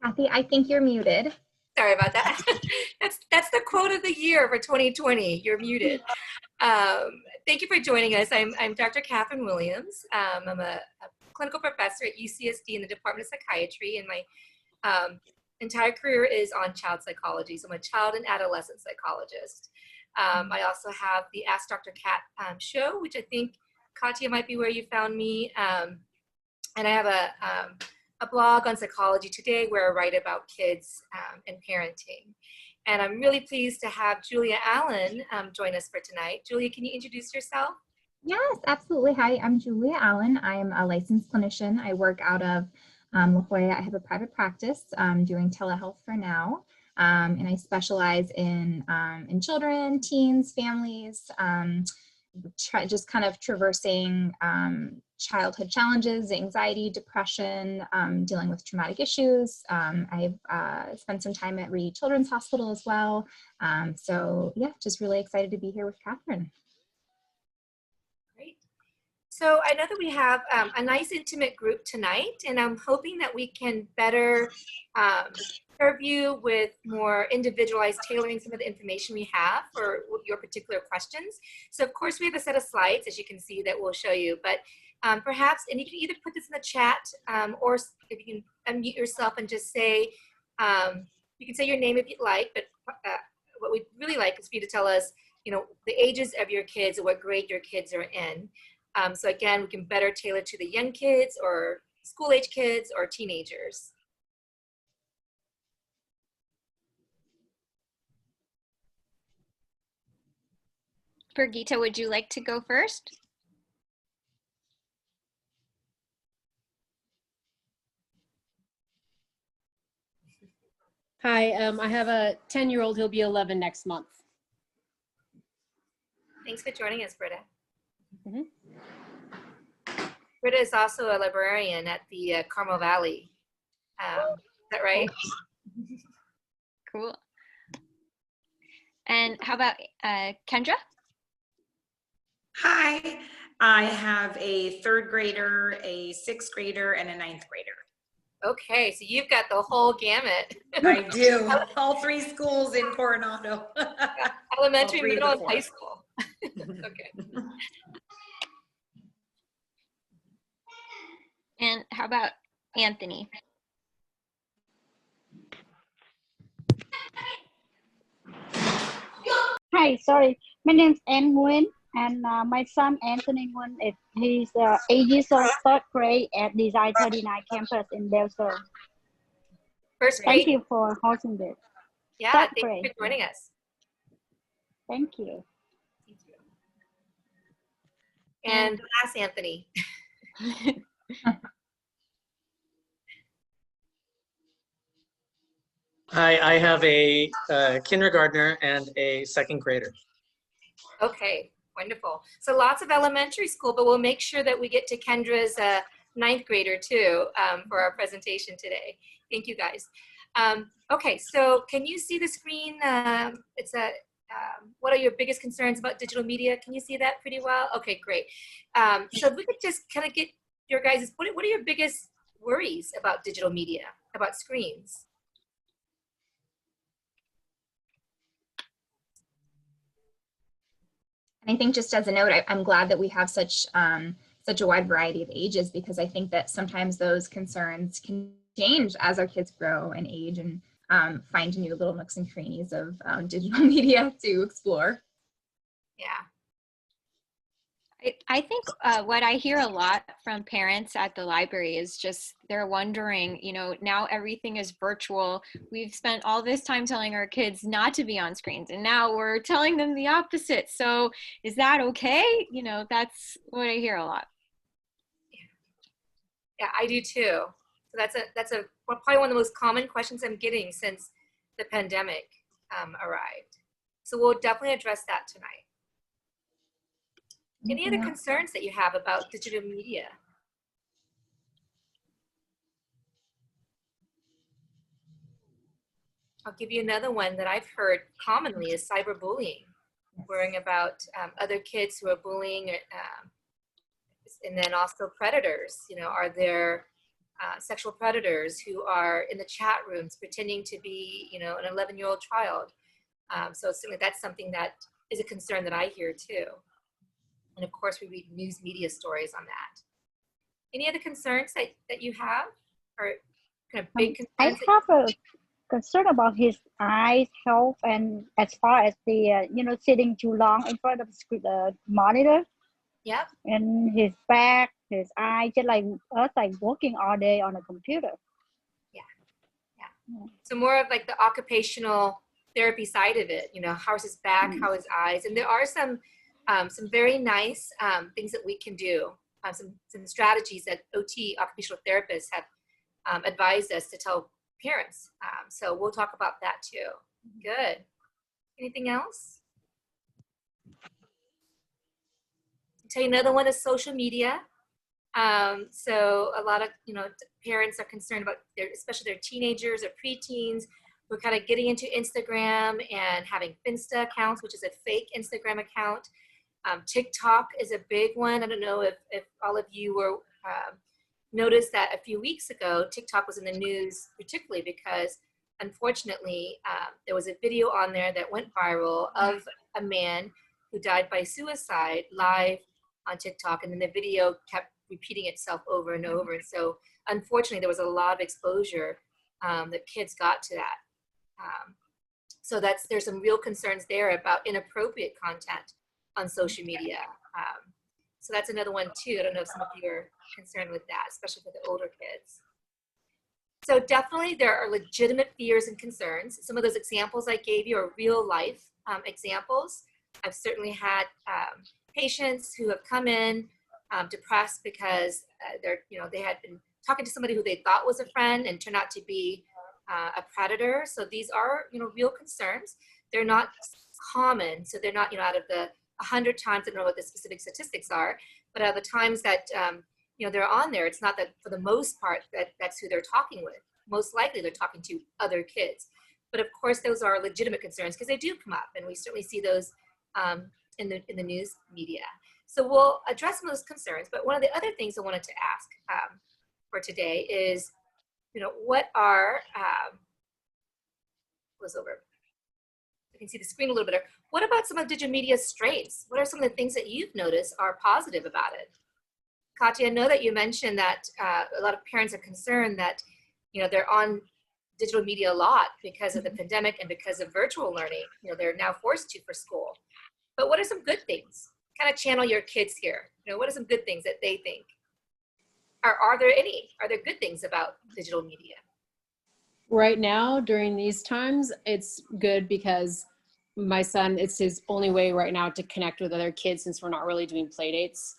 Kathy, I think you're muted. Sorry about that. That's the quote of the year for 2020. You're muted. Thank you for joining us. I'm Dr. Catherine Williams. I'm a clinical professor at UCSD in the Department of Psychiatry, and my entire career is on child psychology. So I'm a child and adolescent psychologist. I also have the Ask Dr. Cat show, which I think, Katya, might be where you found me. And I have a blog on Psychology Today where I write about kids and parenting. And I'm really pleased to have Julia Allen join us for tonight. Julia, can you introduce yourself? Yes, absolutely. Hi, I'm Julia Allen. I'm a licensed clinician. I work out of La Jolla. I have a private practice doing telehealth for now. And I specialize in children, teens, families, just kind of traversing childhood challenges, anxiety, depression, dealing with traumatic issues. I've spent some time at Reed Children's Hospital as well. So yeah, just really excited to be here with Catherine. Great. So I know that we have a nice intimate group tonight, and I'm hoping that we can better serve you with more individualized tailoring some of the information we have for your particular questions. So of course we have a set of slides, as you can see, that we'll show you, but perhaps, and you can either put this in the chat or if you can unmute yourself and just say, you can say your name if you'd like, but what we'd really like is for you to tell us, you know, the ages of your kids or what grade your kids are in. So again, we can better tailor to the young kids or school age kids or teenagers. Birgitta, would you like to go first? Hi, I have a 10-year-old. He'll be 11 next month. Thanks for joining us, Britta. Mm-hmm. Britta is also a librarian at the Carmel Valley. Is that right? Cool. And how about Kendra? Hi, I have a 3rd grader, a 6th grader, and a 9th grader. Okay, so you've got the whole gamut. I do. All 3 schools in Coronado. Elementary, middle, and high school. Okay. And how about Anthony? Hi, sorry. My name is Ann Nguyen, and my son Anthony Nguyen, he's 8 years old, 3rd grade at Design 39 campus in Belser. First grade. Thank you for hosting this. Yeah, thank you for joining us. Thank you. Thank you. And last, Anthony. I have a kindergartner and a 2nd grader. Okay, wonderful. So lots of elementary school, but we'll make sure that we get to Kendra's 9th grader too for our presentation today. Thank you guys. Okay, so can you see the screen? What are your biggest concerns about digital media? Can you see that pretty well? Okay, great. So if we could just kind of get your guys', what are your biggest worries about digital media, about screens? And I think just as a note, I'm glad that we have such a wide variety of ages, because I think that sometimes those concerns can change as our kids grow and age and find new little nooks and crannies of digital media to explore. Yeah. I think what I hear a lot from parents at the library is just they're wondering, you know, now everything is virtual. We've spent all this time telling our kids not to be on screens, and now we're telling them the opposite. So is that okay? You know, that's what I hear a lot. Yeah, I do too. So that's probably one of the most common questions I'm getting since the pandemic arrived. So we'll definitely address that tonight. Any other concerns that you have about digital media? I'll give you another one that I've heard commonly is cyberbullying, worrying about other kids who are bullying, and then also predators. You know, are there sexual predators who are in the chat rooms pretending to be, you know, an 11-year-old child. So certainly that's something that is a concern that I hear too. And of course, we read news media stories on that. Any other concerns that you have, or kind of big I concerns? have a concern about his eyes health, and as far as the sitting too long in front of the monitor, Yep. and his back, his eye, just like us, like working all day on a computer. Yeah. So more of like the occupational therapy side of it, you know, how's his back, how his eyes, and there are some very nice things that we can do, some strategies that OT occupational therapists have advised us to tell parents. So we'll talk about that too. Good. Anything else? I'll tell you another one is social media. So a lot of, you know, parents are concerned about especially their teenagers or preteens who are kind of getting into Instagram and having Finsta accounts, which is a fake Instagram account. TikTok is a big one. I don't know if all of you were noticed that a few weeks ago, TikTok was in the news, particularly because unfortunately, there was a video on there that went viral of a man who died by suicide live on TikTok. And then the video kept repeating itself over and over. And so unfortunately, there was a lot of exposure that kids got to that. So there's some real concerns there about inappropriate content on social media. So that's another one too. I don't know if some of you are concerned with that, especially for the older kids. So definitely there are legitimate fears and concerns. Some of those examples I gave you are real life examples. I've certainly had patients who have come in depressed because they had been talking to somebody who they thought was a friend and turned out to be a predator. So these are, you know, real concerns. They're not common. So they're not, you know, out of the 100 times, I don't know what the specific statistics are, but out of the times that, you know, they're on there, it's not that for the most part that's who they're talking with. Most likely they're talking to other kids. But of course, those are legitimate concerns because they do come up, and we certainly see those in the news media. So we'll address some of those concerns. But one of the other things I wanted to ask for today is, you know, what are, goes over, I can see the screen a little bit better. What about some of digital media's strengths? What are some of the things that you've noticed are positive about it? Katya, I know that you mentioned that a lot of parents are concerned that, you know, they're on digital media a lot because of the pandemic and because of virtual learning. You know, they're now forced to for school. But what are some good things? Kind of channel your kids here. You know, what are some good things that they think? Are there any? Are there good things about digital media? Right now, during these times, it's good because my son, it's his only way right now to connect with other kids since we're not really doing play dates.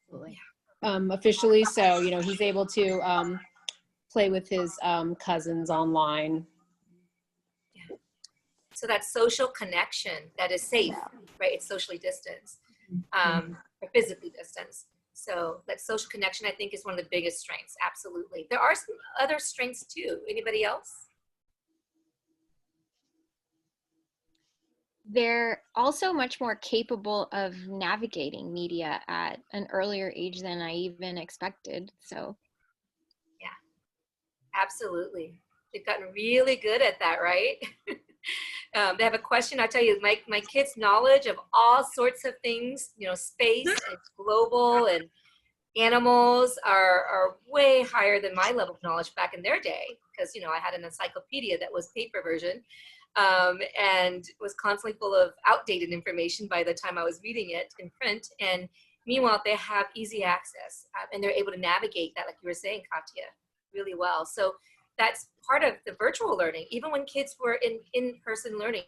Absolutely. Officially. So, you know, he's able to play with his cousins online. Yeah. So that social connection that is safe, right? It's socially distanced, or physically distanced. So that social connection, I think, is one of the biggest strengths. Absolutely. There are some other strengths too. Anybody else? They're also much more capable of navigating media at an earlier age than I even expected. So, yeah, absolutely. They've gotten really good at that, right? They have a question. I'll tell you, my kids' knowledge of all sorts of things, you know, space and global and animals are way higher than my level of knowledge back in their day, because, you know, I had an encyclopedia that was paper version and was constantly full of outdated information by the time I was reading it in print. And meanwhile, they have easy access and they're able to navigate that, like you were saying, Katya, really well. So that's part of the virtual learning. Even when kids were in-person learning,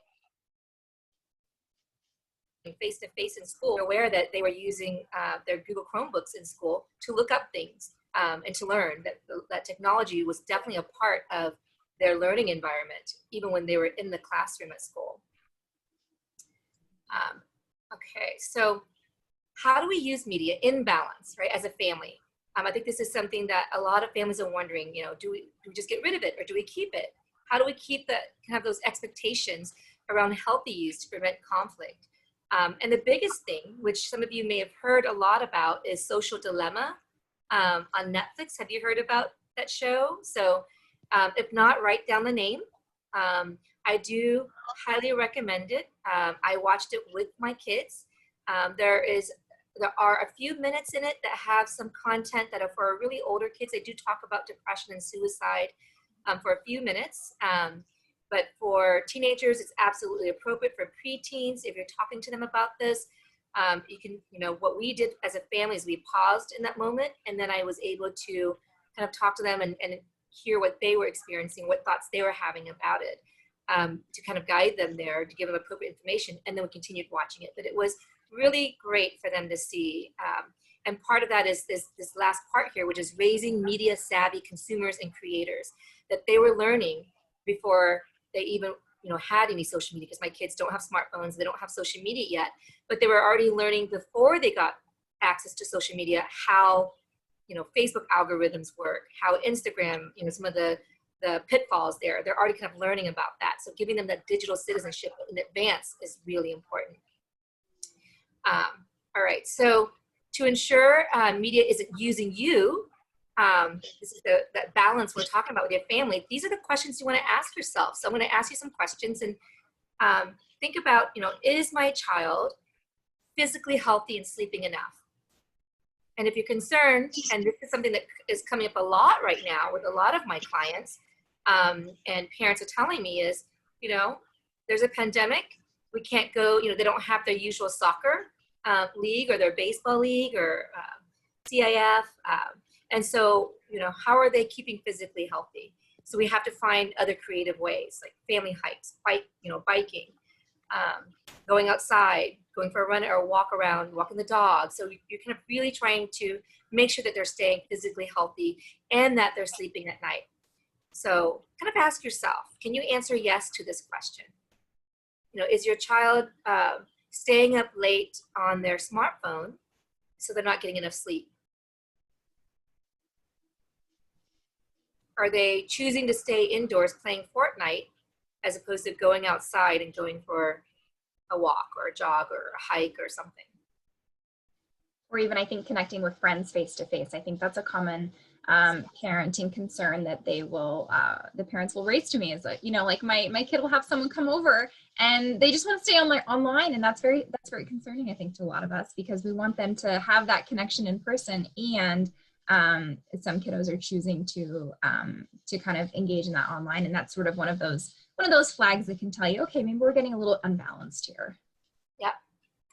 face-to-face in school, aware that they were using their Google Chromebooks in school to look up things and to learn. That technology was definitely a part of their learning environment, even when they were in the classroom at school. Okay, so how do we use media in balance, right, as a family? I think this is something that a lot of families are wondering, you know, do we just get rid of it or do we keep it? How do we keep kind of those expectations around healthy use to prevent conflict? And the biggest thing, which some of you may have heard a lot about, is Social Dilemma on Netflix. Have you heard about that show. So if not, write down the name. I do highly recommend it. I watched it with my kids. There are a few minutes in it that have some content that are for really older kids. They do talk about depression and suicide for a few minutes. But for teenagers, it's absolutely appropriate. For preteens, if you're talking to them about this, you can, what we did as a family is we paused in that moment, and then I was able to kind of talk to them and hear what they were experiencing, what thoughts they were having about it, to kind of guide them there, to give them appropriate information, and then we continued watching it. But it was really great for them to see. And part of that is this last part here, which is raising media savvy consumers and creators, that they were learning before they even had any social media, because my kids don't have smartphones, they don't have social media yet, but they were already learning before they got access to social media how Facebook algorithms work, how Instagram, some of the pitfalls there. They're already kind of learning about that. So giving them that digital citizenship in advance is really important. All right, so to ensure media isn't using you, this is that balance we're talking about with your family. These are the questions you want to ask yourself. So I'm going to ask you some questions, and think about, is my child physically healthy and sleeping enough? And if you're concerned, and this is something that is coming up a lot right now with a lot of my clients, and parents are telling me is, there's a pandemic, we can't go, they don't have their usual soccer league or their baseball league or CIF. And so, how are they keeping physically healthy? So we have to find other creative ways, like family hikes, biking, going outside, going for a run or a walk around, walking the dog. So you're kind of really trying to make sure that they're staying physically healthy and that they're sleeping at night. So kind of ask yourself, can you answer yes to this question? Is your child staying up late on their smartphone so they're not getting enough sleep? Are they choosing to stay indoors playing Fortnite as opposed to going outside and going for a walk or a jog or a hike or something? Or even, I think, connecting with friends face to face. I think that's a common parenting concern that the parents will raise to me, is that, like my kid will have someone come over and they just want to stay online. And that's very concerning, I think, to a lot of us, because we want them to have that connection in person, and some kiddos are choosing to kind of engage in that online. And that's sort of one of those flags that can tell you, okay, maybe we're getting a little unbalanced here. Yep.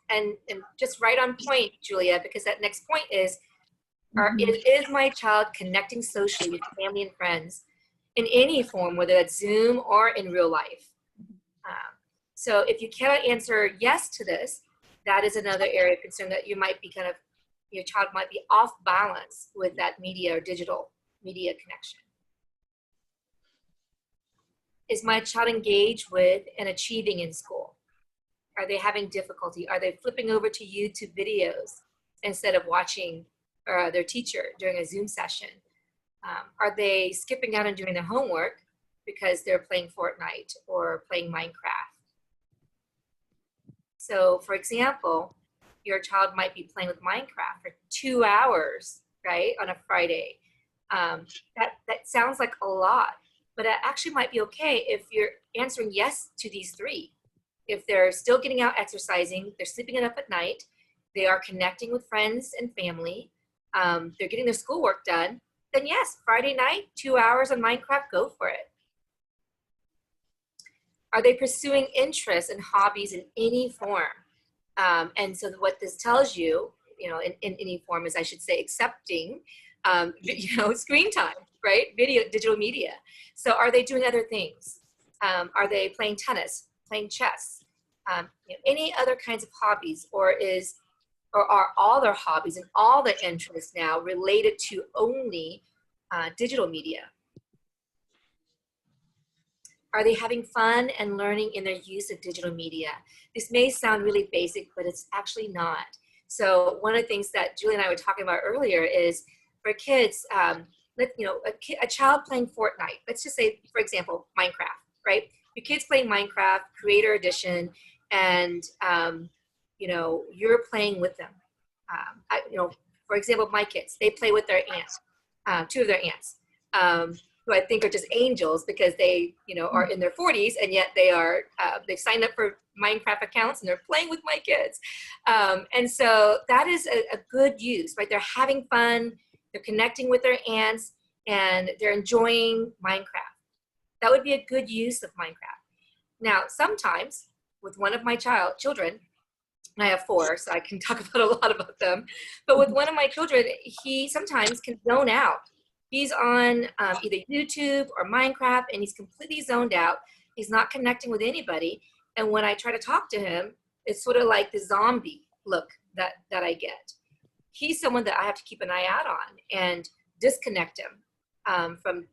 And just right on point, Julia, because that next point is, is my child connecting socially with family and friends in any form, whether that's Zoom or in real life? So if you cannot answer yes to this, that is another area of concern, that you might be your child might be off balance with that media or digital media connection. Is my child engaged with and achieving in school? Are they having difficulty? Are they flipping over to YouTube videos instead of watching their teacher during a Zoom session? Are they skipping out and doing their homework because they're playing Fortnite or playing Minecraft? So, for example, your child might be playing with Minecraft for 2 hours, right, on a Friday. That sounds like a lot, but it actually might be okay if you're answering yes to these three. If they're still getting out exercising, they're sleeping enough at night, they are connecting with friends and family, they're getting their schoolwork done, then yes, Friday night, 2 hours on Minecraft, go for it. Are they pursuing interests and hobbies in any form? And so what this tells you, in any form, is, I should say, accepting, screen time, right? Digital media. So are they doing other things? Are they playing tennis, playing chess, any other kinds of hobbies, or are all their hobbies and all their interests now related to only digital media? Are they having fun and learning in their use of digital media? This may sound really basic, but it's actually not. So one of the things that Julie and I were talking about earlier is, for kids, a child playing Fortnite, let's just say, for example, Minecraft, right? Your kid's playing Minecraft, Creator Edition, and you're playing with them. For example, my kids, they play with their aunts, two of their aunts. who I think are just angels because they, are in their 40s and yet they've signed up for Minecraft accounts and they're playing with my kids. And so that is a good use, right? They're having fun, they're connecting with their aunts, and they're enjoying Minecraft. That would be a good use of Minecraft. Now, sometimes with one of my children, and I have 4, so I can talk about a lot about them, but with one of my children, he sometimes can zone out. He's on either YouTube or Minecraft, and he's completely zoned out. He's not connecting with anybody. And when I try to talk to him, it's sort of like the zombie look that I get. He's someone that I have to keep an eye out on and disconnect him from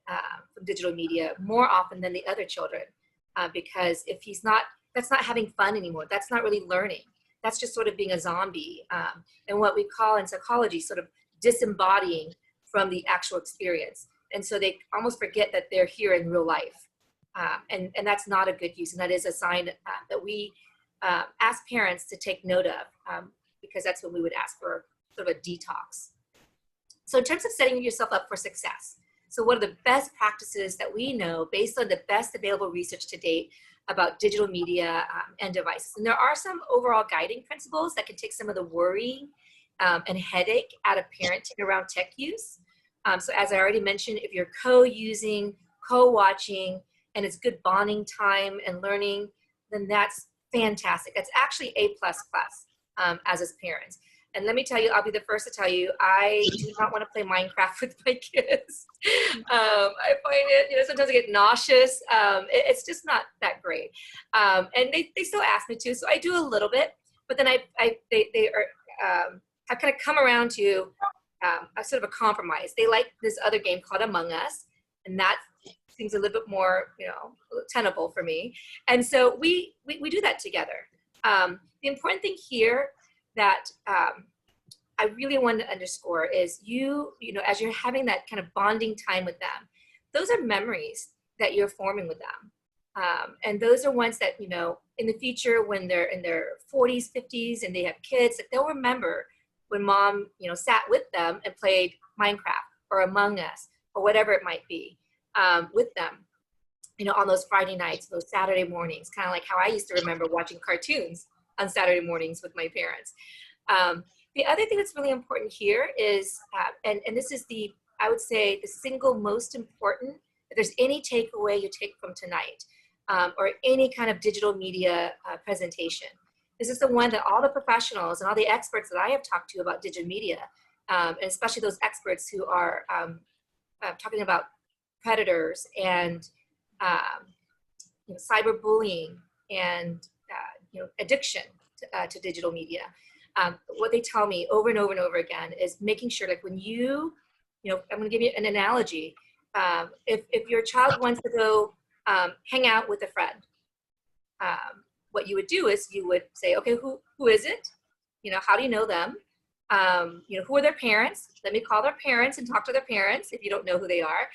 digital media more often than the other children, because if he's not, that's not having fun anymore. That's not really learning. That's just sort of being a zombie, and what we call in psychology sort of disembodying from the actual experience. And so they almost forget that they're here in real life. And that's not a good use. And that is a sign that we ask parents to take note of, because that's when we would ask for sort of a detox. So in terms of setting yourself up for success, so what are the best practices that we know based on the best available research to date about digital media and devices? And there are some overall guiding principles that can take some of the worry and headache out of parenting around tech use. So as I already mentioned, if you're co-using, co-watching, and it's good bonding time and learning, then that's fantastic. That's actually A++ as as parents. And let me tell you, I'll be the first to tell you, I do not want to play Minecraft with my kids. I find it, sometimes I get nauseous. It's just not that great. And they still ask me to, so I do a little bit, but then they have kind of come around to a sort of a compromise. They like this other game called Among Us, and that seems a little bit more, tenable for me. And so we do that together. The important thing here that I really want to underscore is as you're having that kind of bonding time with them, those are memories that you're forming with them. And those are ones that, in the future when they're in their 40s, 50s, and they have kids, that they'll remember when mom, sat with them and played Minecraft or Among Us or whatever it might be with them, on those Friday nights, those Saturday mornings, kind of like how I used to remember watching cartoons on Saturday mornings with my parents. The other thing that's really important here is, and this is I would say the single most important, if there's any takeaway you take from tonight, or any kind of digital media presentation, this is the one that all the professionals and all the experts that I have talked to about digital media, and especially those experts who are talking about predators and cyberbullying and addiction to digital media. What they tell me over and over and over again is making sure, like when I'm going to give you an analogy. If your child wants to go hang out with a friend, what you would do is you would say, okay, who is it? How do you know them? Who are their parents? Let me call their parents and talk to their parents if you don't know who they are.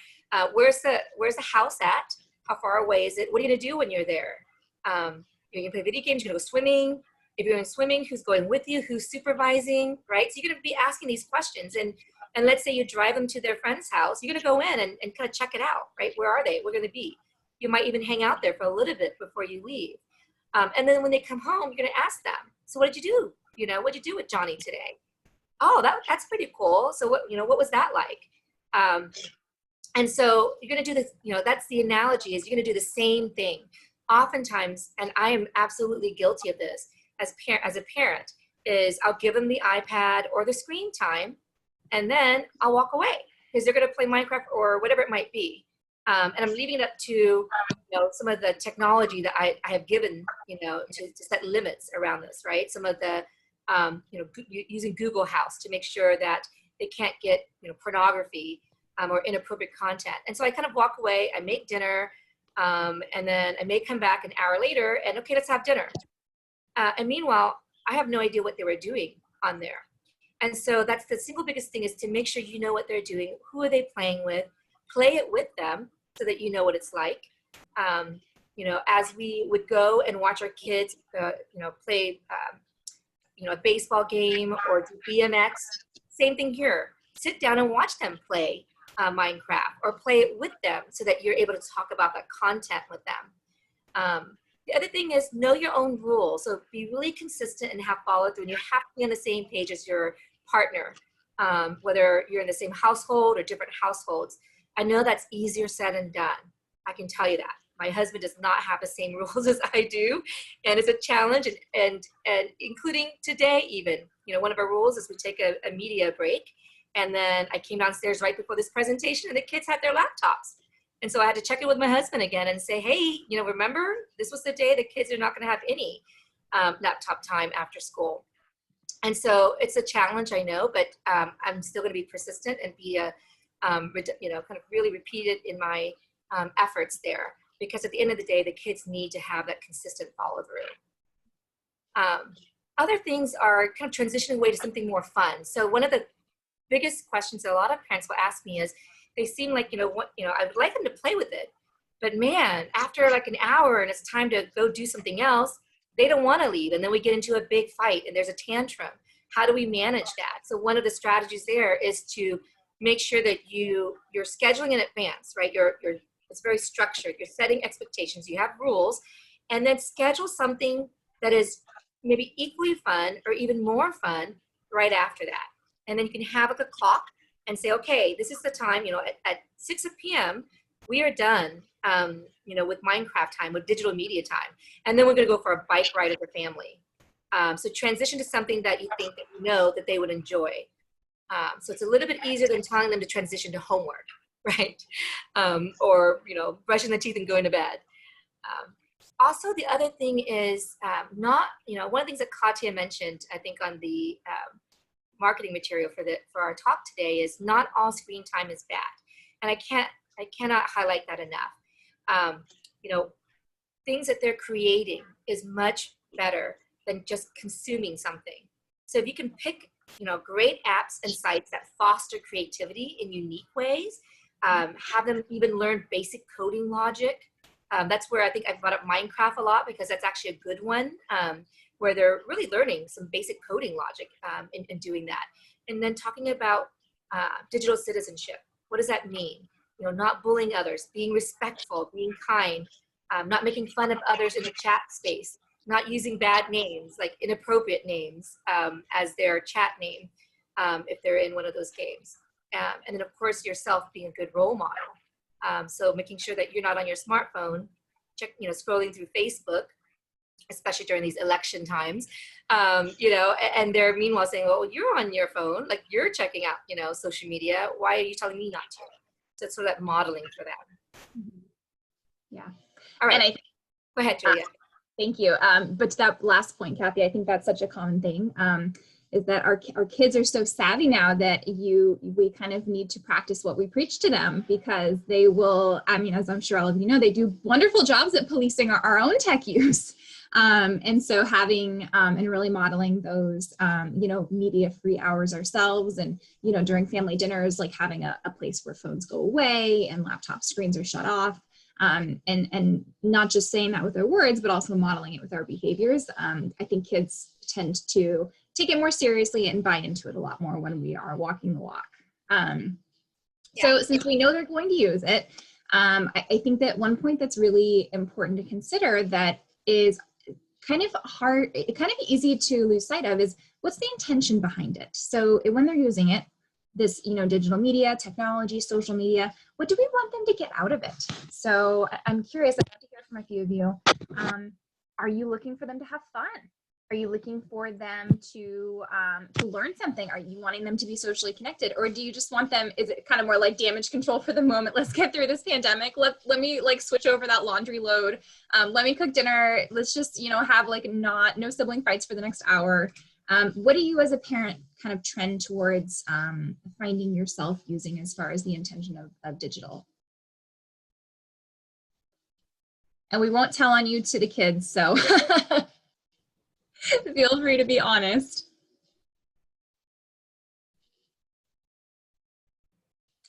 Where's the house at? How far away is it? What are you going to do when you're there? You're going to play video games, you're going to go swimming. If you're going swimming, who's going with you? Who's supervising, right? So you're going to be asking these questions. And let's say you drive them to their friend's house. You're going to go in and kind of check it out, right? Where are they? We're going to be. You might even hang out there for a little bit before you leave. And then when they come home, you're going to ask them, so what did you do? What'd you do with Johnny today? Oh, that's pretty cool. So what was that like? And so you're going to do this, that's the analogy, is you're going to do the same thing. Oftentimes, and I am absolutely guilty of this as a parent, is I'll give them the iPad or the screen time, and then I'll walk away because they're going to play Minecraft or whatever it might be. And I'm leaving it up to some of the technology that I have given, to set limits around this, right? Some of the, using Google House to make sure that they can't get, pornography or inappropriate content. And so I kind of walk away, I make dinner, and then I may come back an hour later and, okay, let's have dinner. And meanwhile, I have no idea what they were doing on there. And so that's the single biggest thing, is to make sure you know what they're doing, who are they playing with, play it with them so that you know what it's like. As we would go and watch our kids, play, a baseball game or do BMX, same thing here. Sit down and watch them play Minecraft, or play it with them so that you're able to talk about that content with them. The other thing is know your own rules. So be really consistent and have follow through, and you have to be on the same page as your partner, whether you're in the same household or different households. I know that's easier said than done. I can tell you that. My husband does not have the same rules as I do, and it's a challenge, and including today even. You know, one of our rules is we take a media break, and then I came downstairs right before this presentation, and the kids had their laptops. And so I had to check in with my husband again and say, hey, you know, remember, this was the day the kids are not going to have any laptop time after school. And so it's a challenge, I know, but I'm still going to be persistent and be you know, kind of really repeated in my efforts there, because at the end of the day, the kids need to have that consistent follow through. Other things are kind of transitioning away to something more fun. So one of the biggest questions that a lot of parents will ask me is, they seem like, I would like them to play with it, but man, after like an hour and it's time to go do something else, they don't want to leave. And then we get into a big fight and there's a tantrum. How do we manage that? So one of the strategies there is to make sure that you're scheduling in advance, right? It's very structured. You're setting expectations. You have rules, and then schedule something that is maybe equally fun or even more fun right after that. And then you can have like a clock and say, okay, this is the time, at 6 p.m., we are done, with Minecraft time, with digital media time. And then we're going to go for a bike ride as a family. So transition to something that you think that they would enjoy. So it's a little bit easier than telling them to transition to homework, right? Or, brushing the teeth and going to bed. Also, the other thing is one of the things that Katya mentioned, I think on the marketing material for our talk today, is not all screen time is bad. And I cannot highlight that enough. Things that they're creating is much better than just consuming something. So if you can pick, great apps and sites that foster creativity in unique ways, have them even learn basic coding logic. That's where I think I brought up Minecraft a lot, because that's actually a good one, where they're really learning some basic coding logic in doing that. And then talking about digital citizenship. What does that mean? Not bullying others, being respectful, being kind, not making fun of others in the chat space, not using bad names, like inappropriate names as their chat name if they're in one of those games. And then of course yourself being a good role model. So making sure that you're not on your smartphone, scrolling through Facebook, especially during these election times, and they're meanwhile saying, well, you're on your phone, like you're checking out, social media. Why are you telling me not to? So it's sort of that modeling for them. Yeah. All right. And go ahead, Julia. Thank you. But to that last point, Kathy, I think that's such a common thing, is that our kids are so savvy now that we kind of need to practice what we preach to them, because they will, as I'm sure all of you know, they do wonderful jobs at policing our own tech use. And so having and really modeling those, media-free hours ourselves, and, during family dinners, like having a place where phones go away and laptop screens are shut off. And not just saying that with our words, but also modeling it with our behaviors. I think kids tend to take it more seriously and buy into it a lot more when we are walking the walk. So since we know they're going to use it, I think that one point that's really important to consider that is kind of hard, kind of easy to lose sight of, is what's the intention behind it? So when they're using it, this, digital media, technology, social media, what do we want them to get out of it? So I'm curious, I'd love to hear from a few of you. Are you looking for them to have fun? Are you looking for them to learn something? Are you wanting them to be socially connected? Or do you just want them, is it kind of more like damage control for the moment? Let's get through this pandemic. Let me like switch over that laundry load. Let me cook dinner. Let's just, have like no sibling fights for the next hour. What do you as a parent kind of trend towards finding yourself using as far as the intention of digital? And we won't tell on you to the kids, so feel free to be honest.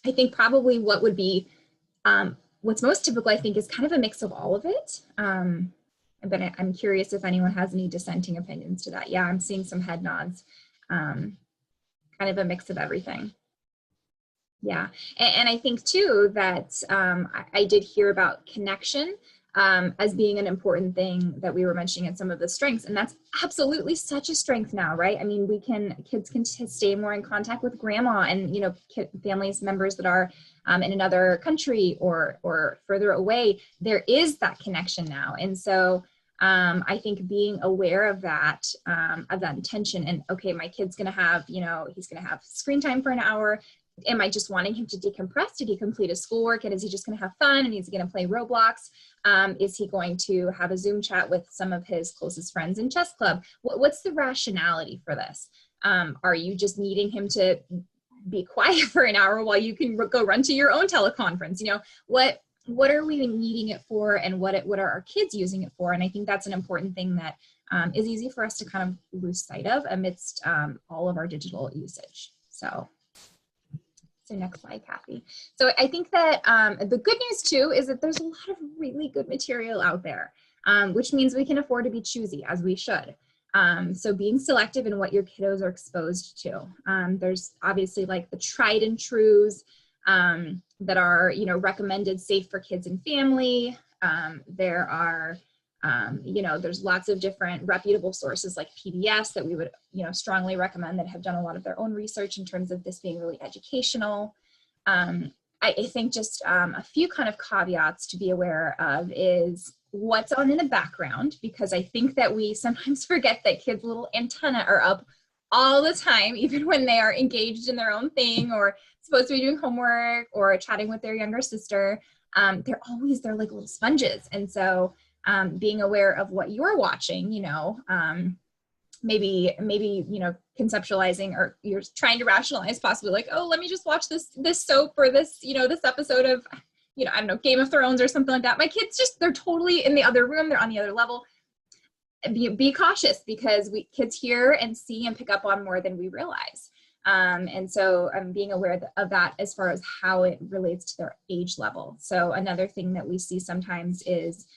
I think probably what would be, what's most typical, I think, is kind of a mix of all of it. But I'm curious if anyone has any dissenting opinions to that. Yeah, I'm seeing some head nods. Kind of a mix of everything. Yeah, and I think too that I did hear about connection as being an important thing that we were mentioning in some of the strengths, and that's absolutely such a strength now, right? I mean, kids can stay more in contact with grandma and families members that are in another country or further away. There is that connection now, and so I think being aware of that intention, and okay, my kid's gonna have he's gonna have screen time for an hour. Am I just wanting him to decompress? Did he complete his schoolwork? And is he just going to have fun? And is he going to play Roblox? Is he going to have a Zoom chat with some of his closest friends in chess club? What's the rationality for this? Are you just needing him to be quiet for an hour while you can go run to your own teleconference? What are we needing it for, and what are our kids using it for? And I think that's an important thing that is easy for us to kind of lose sight of amidst all of our digital usage. So next slide, Kathy. So I think that the good news too is that there's a lot of really good material out there, which means we can afford to be choosy, as we should. So being selective in what your kiddos are exposed to. There's obviously like the tried and trues that are recommended safe for kids and family. There are there's lots of different reputable sources like PBS that we would, strongly recommend, that have done a lot of their own research in terms of this being really educational. I think just a few kind of caveats to be aware of is what's on in the background, because I think that we sometimes forget that kids' little antenna are up all the time, even when they are engaged in their own thing or supposed to be doing homework or chatting with their younger sister. They're like little sponges. And so being aware of what you're watching, maybe conceptualizing, or you're trying to rationalize possibly like, oh, let me just watch this soap or this episode of, I don't know, Game of Thrones or something like that. My kids they're totally in the other room. They're on the other level. Be cautious, because kids hear and see and pick up on more than we realize. And so I'm being aware of that as far as how it relates to their age level. So another thing that we see sometimes is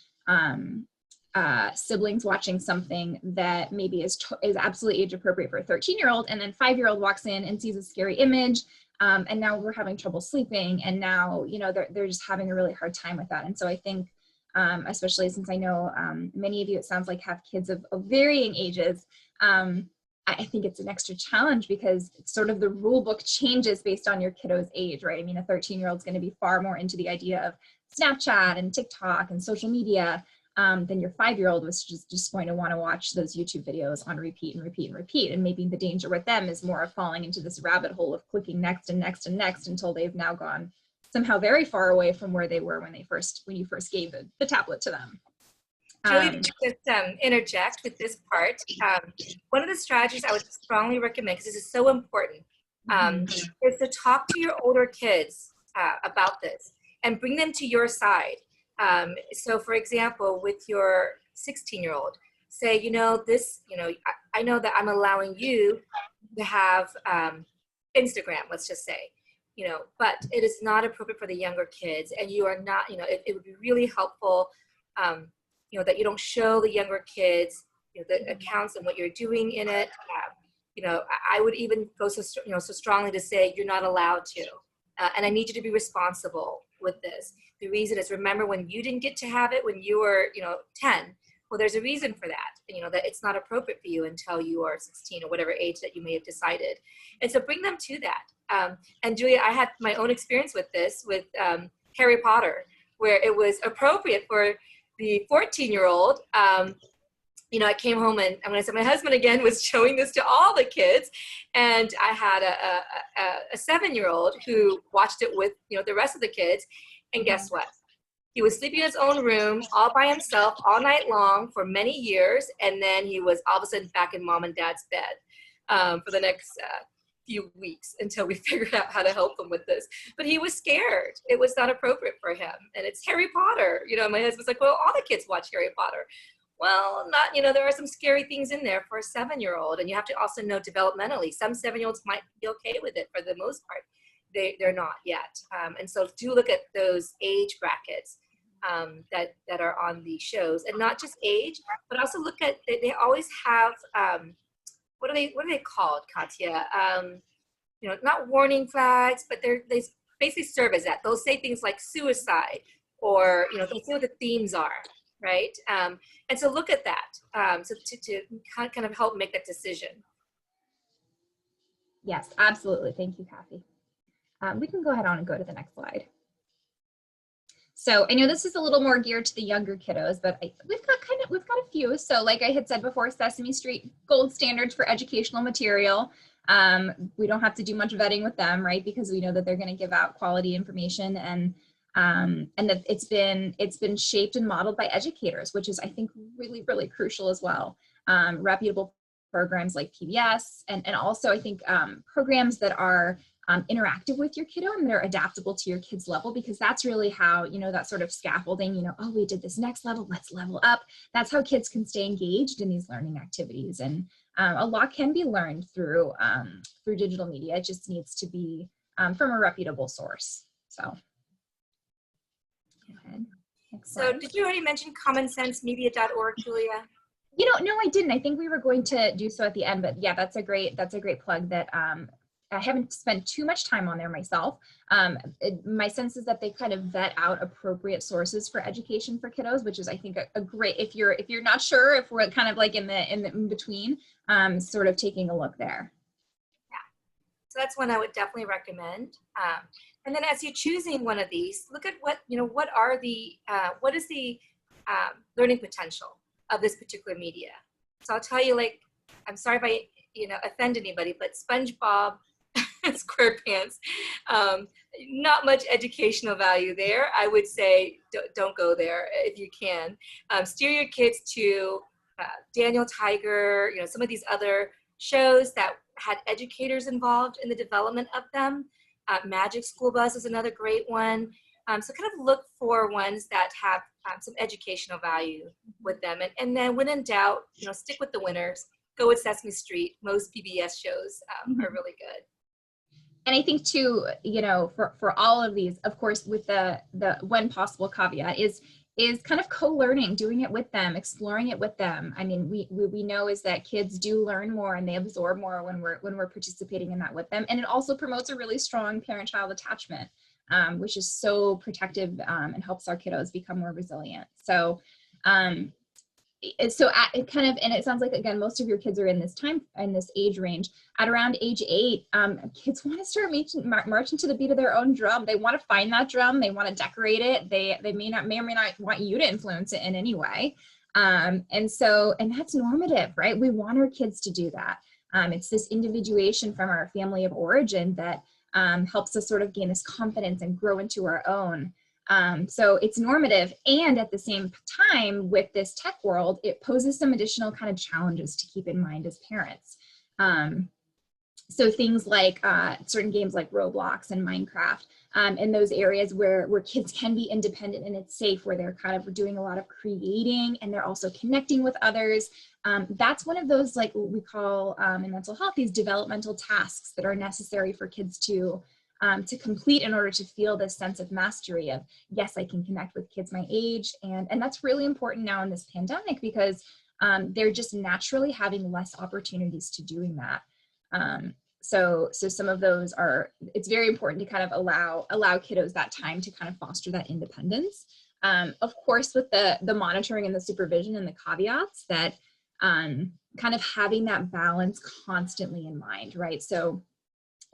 siblings watching something that maybe is absolutely age appropriate for a 13-year-old, and then 5-year-old walks in and sees a scary image, and now we're having trouble sleeping, and now they're just having a really hard time with that. And so I think especially since I know many of you, it sounds like, have kids of varying ages, I think it's an extra challenge, because it's sort of the rule book changes based on your kiddo's age, right? I mean, a 13-year-old is going to be far more into the idea of Snapchat and TikTok and social media than your 5-year-old was just going to want to watch those YouTube videos on repeat and repeat and repeat. And maybe the danger with them is more of falling into this rabbit hole of clicking next and next and next until they've now gone somehow very far away from where they were when you first gave the tablet to them. Julie, just interject with this part. One of the strategies I would strongly recommend, because this is so important, is to talk to your older kids about this and bring them to your side. So for example, with your 16-year-old, say, I know that I'm allowing you to have Instagram, let's just say, but it is not appropriate for the younger kids, and you are not, it would be really helpful, that you don't show the younger kids, the accounts and what you're doing in it. I would even go so strongly to say you're not allowed to, and I need you to be responsible with this. The reason is, remember when you didn't get to have it when you were 10. Well, there's a reason for that, that it's not appropriate for you until you are 16 or whatever age that you may have decided. And so bring them to that. And Julia, I had my own experience with this with Harry Potter, where it was appropriate for the 14-year-old. I came home, and I'm going to say my husband again was showing this to all the kids, and I had a 7-year-old who watched it with the rest of the kids, and guess what? He was sleeping in his own room all by himself all night long for many years, and then he was all of a sudden back in mom and dad's bed for the next few weeks until we figured out how to help him with this. But he was scared. It was not appropriate for him, and it's Harry Potter. My husband's like, well, all the kids watch Harry Potter. Well, not, there are some scary things in there for a 7-year-old, and you have to also know developmentally, some 7-year-olds might be okay with it. For the most part, they're not yet. And so do look at those age brackets that are on the shows, and not just age, but also look at, they always have, what are they called, Katya? not warning flags, but they basically serve as that. They'll say things like suicide, or they'll say what the themes are, right? And so look at that, so to kind of help make that decision. Yes, absolutely. Thank you, Kathy. We can go ahead on and go to the next slide. So I know this is a little more geared to the younger kiddos, but we've got a few. So like I had said before, Sesame Street gold standards for educational material. We don't have to do much vetting with them, right? Because we know that they're going to give out quality information, and that it's been shaped and modeled by educators, which is, I think, really, really crucial as well. Reputable programs like PBS, and also I think programs that are interactive with your kiddo and they're adaptable to your kid's level, because that's really how, that sort of scaffolding, oh, we did this next level, let's level up. That's how kids can stay engaged in these learning activities. And a lot can be learned through digital media. It just needs to be from a reputable source. So go ahead. So did you already mention commonsensemedia.org, Julia? No, I didn't. I think we were going to do so at the end, but yeah, that's a great plug that I haven't spent too much time on there myself. My sense is that they kind of vet out appropriate sources for education for kiddos, which is, I think, a great, if you're not sure, if we're kind of like in between, sort of taking a look there. Yeah, so that's one I would definitely recommend. And then as you're choosing one of these, look at what what is the learning potential of this particular media. So I'll tell you, like, I'm sorry if I offend anybody, but SpongeBob SquarePants, not much educational value there. I would say don't go there if you can. Steer your kids to Daniel Tiger, some of these other shows that had educators involved in the development of them. Magic School Bus is another great one. So kind of look for ones that have some educational value with them. And then when in doubt, stick with the winners. Go with Sesame Street. Most PBS shows are really good. And I think too, for all of these, of course, with the when possible caveat is kind of co-learning, doing it with them, exploring it with them. I mean, we know is that kids do learn more and they absorb more when we're participating in that with them. And it also promotes a really strong parent-child attachment, which is so protective and helps our kiddos become more resilient. So it kind of, and it sounds like, again, most of your kids are in this age range. At around age 8, kids want to start marching to the beat of their own drum. They want to find that drum. They want to decorate it. They may or may not want you to influence it in any way. And that's normative, right? We want our kids to do that. It's this individuation from our family of origin that helps us sort of gain this confidence and grow into our own. So it's normative, and at the same time, with this tech world, it poses some additional kind of challenges to keep in mind as parents. So things like certain games like Roblox and Minecraft, in those areas where kids can be independent and it's safe, where they're kind of doing a lot of creating and they're also connecting with others. That's one of those, like what we call in mental health, these developmental tasks that are necessary for kids to complete in order to feel this sense of mastery of, yes, I can connect with kids my age. And that's really important now in this pandemic, because they're just naturally having less opportunities to doing that. So some of those it's very important to kind of allow kiddos that time to kind of foster that independence. Of course, with the monitoring and the supervision and the caveats, that kind of having that balance constantly in mind, right? So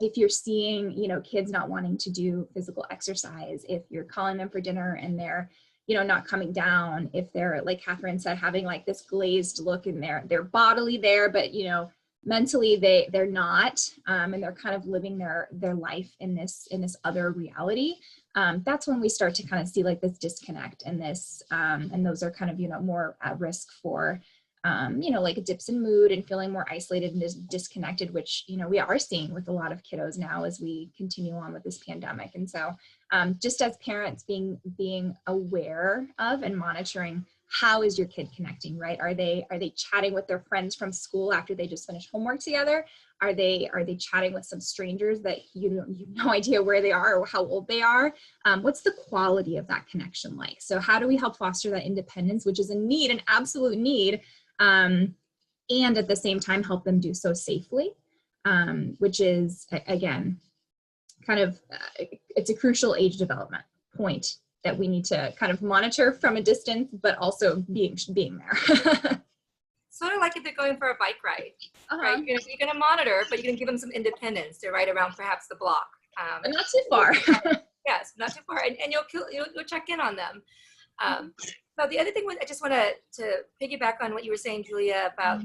if you're seeing, kids not wanting to do physical exercise, if you're calling them for dinner and they're, not coming down, if they're, like Catherine said, having like this glazed look in there, they're bodily there, but, mentally they're not, and they're kind of living their life in this other reality. That's when we start to kind of see like this disconnect and this, and those are kind of, more at risk for, like dips in mood and feeling more isolated and disconnected, which, we are seeing with a lot of kiddos now as we continue on with this pandemic. And so just as parents being aware of and monitoring, how is your kid connecting, right? Are they chatting with their friends from school after they just finished homework together? Are they chatting with some strangers that you have no idea where they are or how old they are? What's the quality of that connection like? So how do we help foster that independence, which is a need, an absolute need, and at the same time help them do so safely? which is, again, kind of, it's a crucial age development point that we need to kind of monitor from a distance, but also being there. Sort of like if they're going for a bike ride, Uh-huh. right? You're going to monitor, but you're going to give them some independence to ride around perhaps the block. But not too far. Yes, not too far, and you'll check in on them. So the other thing I just want to piggyback on what you were saying, Julia, about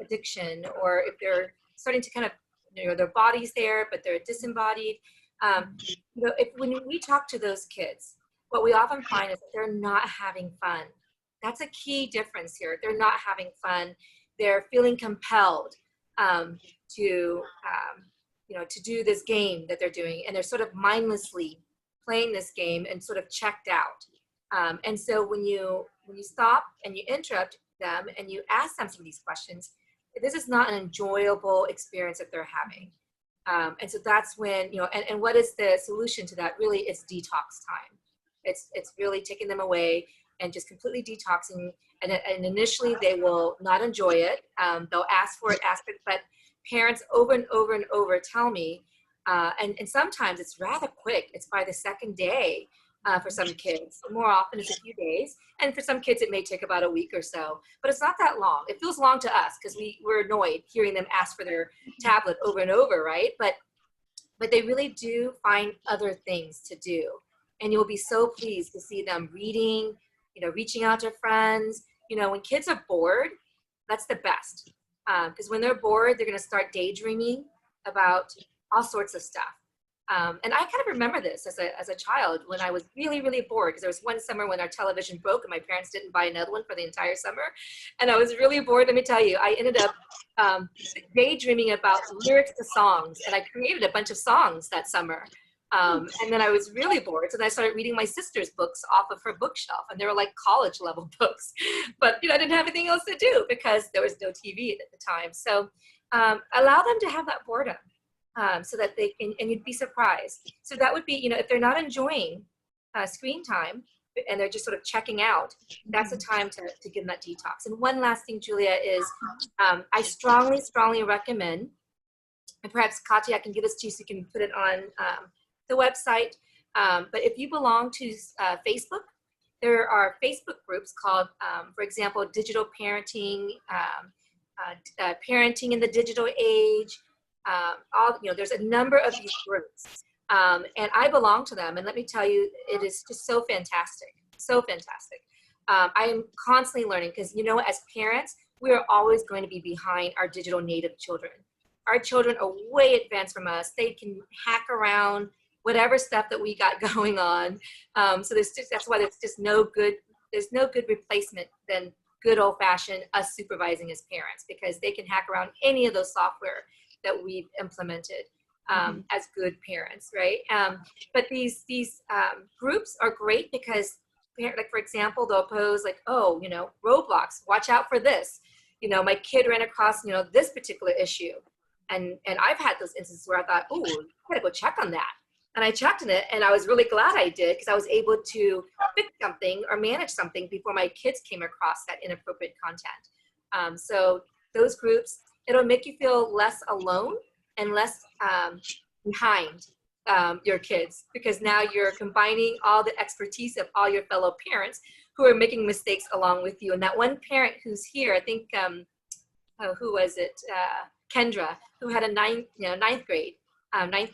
addiction, or if they're starting to kind of, their body's there, but they're disembodied. When we talk to those kids, what we often find is that they're not having fun. That's a key difference here. They're not having fun. They're feeling compelled to do this game that they're doing, and they're sort of mindlessly playing this game and sort of checked out. And so when you stop and you interrupt them and you ask them some of these questions, this is not an enjoyable experience that they're having. And so that's when, and what is the solution to that? Really, it's detox time. It's really taking them away and just completely detoxing. And initially they will not enjoy it. They'll ask for it, but parents over and over and over tell me, and sometimes it's rather quick. It's by the second day for some kids. More often it's a few days. And for some kids, it may take about a week or so, but it's not that long. It feels long to us because we're annoyed hearing them ask for their tablet over and over, right? But they really do find other things to do. And you'll be so pleased to see them reading, reaching out to friends. When kids are bored, that's the best. Because when they're bored, they're going to start daydreaming about all sorts of stuff. And I kind of remember this as a child when I was really, really bored, because there was one summer when our television broke and my parents didn't buy another one for the entire summer. And I was really bored. Let me tell you, I ended up daydreaming about lyrics to songs, and I created a bunch of songs that summer. And then I was really bored, so then I started reading my sister's books off of her bookshelf, and they were like college level books. But I didn't have anything else to do because there was no TV at the time. So allow them to have that boredom, so that they can, and you'd be surprised. So that would be, if they're not enjoying screen time and they're just sort of checking out, that's a time to give them that detox. And one last thing, Julia, is I strongly, strongly recommend, and perhaps Katya, I can give this to you so you can put it on the website. But if you belong to Facebook, there are Facebook groups called, for example, Digital Parenting, Parenting in the Digital Age. There's a number of these groups, and I belong to them. And let me tell you, it is just so fantastic, so fantastic. I am constantly learning because, as parents, we are always going to be behind our digital native children. Our children are way advanced from us. They can hack around whatever stuff that we got going on. So that's why there's no good replacement than good old fashioned us supervising as parents, because they can hack around any of those software that we've implemented as good parents, right? But these groups are great because, like, for example, they'll post like, oh, Roblox, watch out for this. My kid ran across, this particular issue. And I've had those instances where I thought, oh, I gotta go check on that. And I checked on it, and I was really glad I did, because I was able to fix something or manage something before my kids came across that inappropriate content. So those groups, it'll make you feel less alone and less behind your kids, because now you're combining all the expertise of all your fellow parents who are making mistakes along with you. And that one parent who's here, I think, who was it? Kendra, who had a ninth